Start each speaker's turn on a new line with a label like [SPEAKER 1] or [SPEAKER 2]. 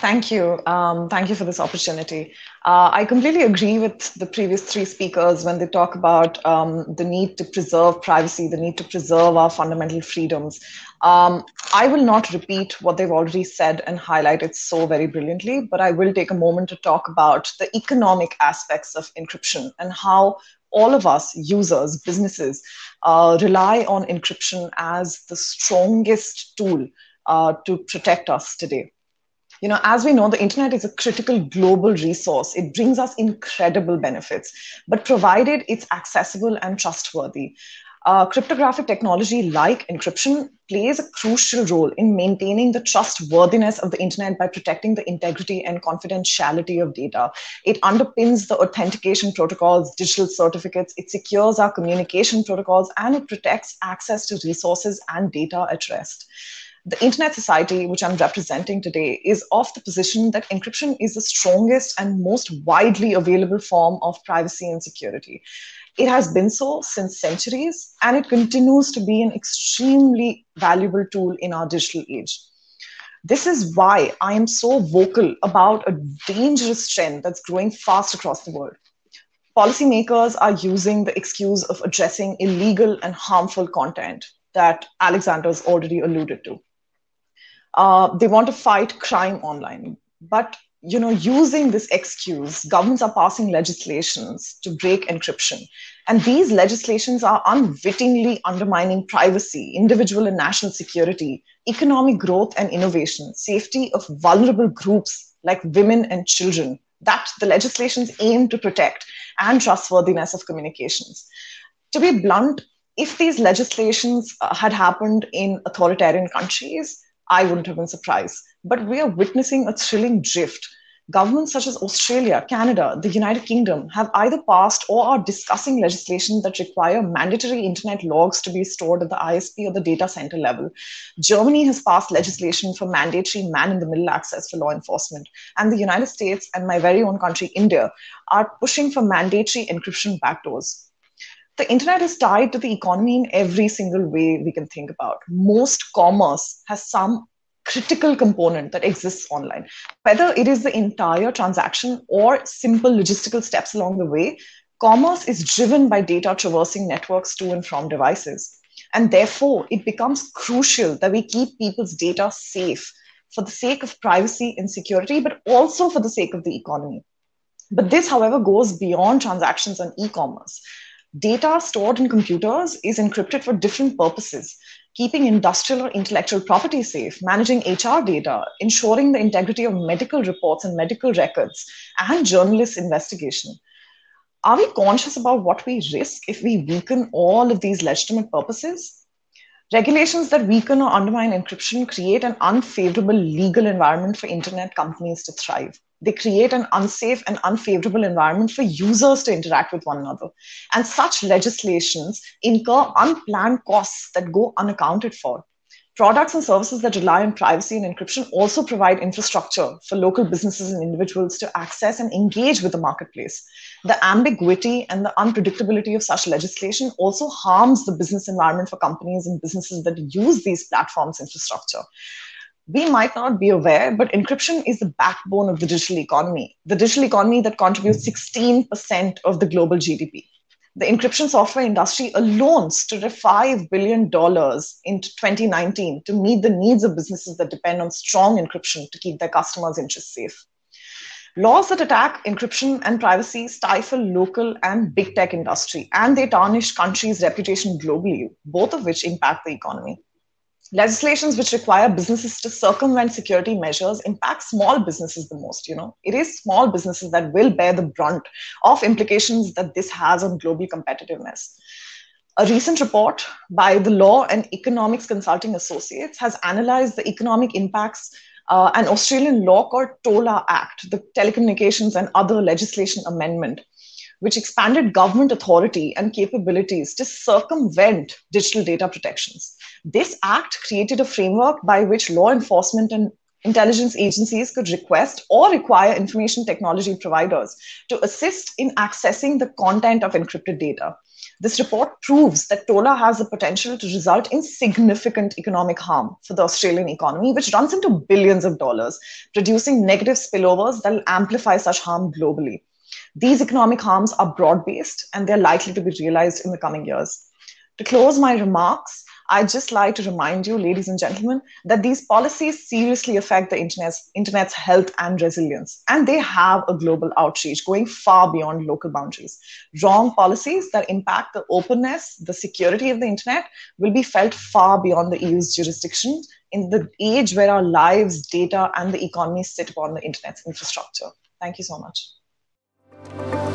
[SPEAKER 1] Thank you. Thank you for this opportunity. I completely agree with the previous three speakers when they talk about the need to preserve privacy, the need to preserve our fundamental freedoms. I will not repeat what they've already said and highlighted so very brilliantly, but I will take a moment to talk about the economic aspects of encryption and how all of us, users, businesses, rely on encryption as the strongest tool to protect us today. As we know, the internet is a critical global resource. It brings us incredible benefits, but provided it's accessible and trustworthy. Cryptographic technology like encryption plays a crucial role in maintaining the trustworthiness of the internet by protecting the integrity and confidentiality of data. It underpins the authentication protocols, digital certificates, it secures our communication protocols, and it protects access to resources and data at rest. The Internet Society, which I'm representing today, is of the position that encryption is the strongest and most widely available form of privacy and security. It has been so since centuries, and it continues to be an extremely valuable tool in our digital age. This is why I am so vocal about a dangerous trend that's growing fast across the world. Policymakers are using the excuse of addressing illegal and harmful content that Alexander's already alluded to. They want to fight crime online. But using this excuse, governments are passing legislations to break encryption. And these legislations are unwittingly undermining privacy, individual and national security, economic growth and innovation, safety of vulnerable groups like women and children that the legislations aim to protect, and trustworthiness of communications. To be blunt, if these legislations had happened in authoritarian countries, I wouldn't have been surprised. But we are witnessing a thrilling drift. Governments such as Australia, Canada, the United Kingdom have either passed or are discussing legislation that require mandatory internet logs to be stored at the ISP or the data center level. Germany has passed legislation for mandatory man-in-the-middle access for law enforcement. And the United States and my very own country, India, are pushing for mandatory encryption backdoors. The internet is tied to the economy in every single way we can think about. Most commerce has some critical component that exists online. Whether it is the entire transaction or simple logistical steps along the way, commerce is driven by data traversing networks to and from devices. And therefore, it becomes crucial that we keep people's data safe for the sake of privacy and security, but also for the sake of the economy. But this, however, goes beyond transactions on e-commerce. Data stored in computers is encrypted for different purposes, keeping industrial or intellectual property safe, managing HR data, ensuring the integrity of medical reports and medical records, and journalist investigation. Are we conscious about what we risk if we weaken all of these legitimate purposes? Regulations that weaken or undermine encryption create an unfavorable legal environment for internet companies to thrive. They create an unsafe and unfavorable environment for users to interact with one another. And such legislations incur unplanned costs that go unaccounted for. Products and services that rely on privacy and encryption also provide infrastructure for local businesses and individuals to access and engage with the marketplace. The ambiguity and the unpredictability of such legislation also harms the business environment for companies and businesses that use these platforms' infrastructure. We might not be aware, but encryption is the backbone of the digital economy that contributes 16% of the global GDP. The encryption software industry alone stood at $5 billion in 2019 to meet the needs of businesses that depend on strong encryption to keep their customers' interests safe. Laws that attack encryption and privacy stifle local and big tech industry, and they tarnish countries' reputation globally, both of which impact the economy. Legislations which require businesses to circumvent security measures impact small businesses the most. It is small businesses that will bear the brunt of implications that this has on global competitiveness. A recent report by the Law and Economics Consulting Associates has analyzed the economic impacts an Australian law called TOLA Act, the Telecommunications and Other Legislation Amendment, which expanded government authority and capabilities to circumvent digital data protections. This act created a framework by which law enforcement and intelligence agencies could request or require information technology providers to assist in accessing the content of encrypted data. This report proves that TOLA has the potential to result in significant economic harm for the Australian economy, which runs into billions of dollars, producing negative spillovers that will amplify such harm globally. These economic harms are broad-based and they're likely to be realized in the coming years. To close my remarks, I'd just like to remind you, ladies and gentlemen, that these policies seriously affect the internet's health and resilience, and they have a global outreach going far beyond local boundaries. Wrong policies that impact the openness, the security of the internet will be felt far beyond the EU's jurisdiction in the age where our lives, data, and the economy sit upon the internet's infrastructure. Thank you so much.